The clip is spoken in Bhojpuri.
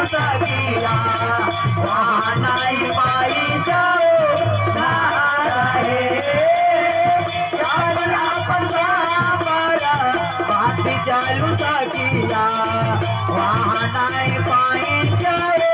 सकिया वहाँ नहीं पाई जाओ बात चालू सकिया वहाँ नहीं पाई जाओ।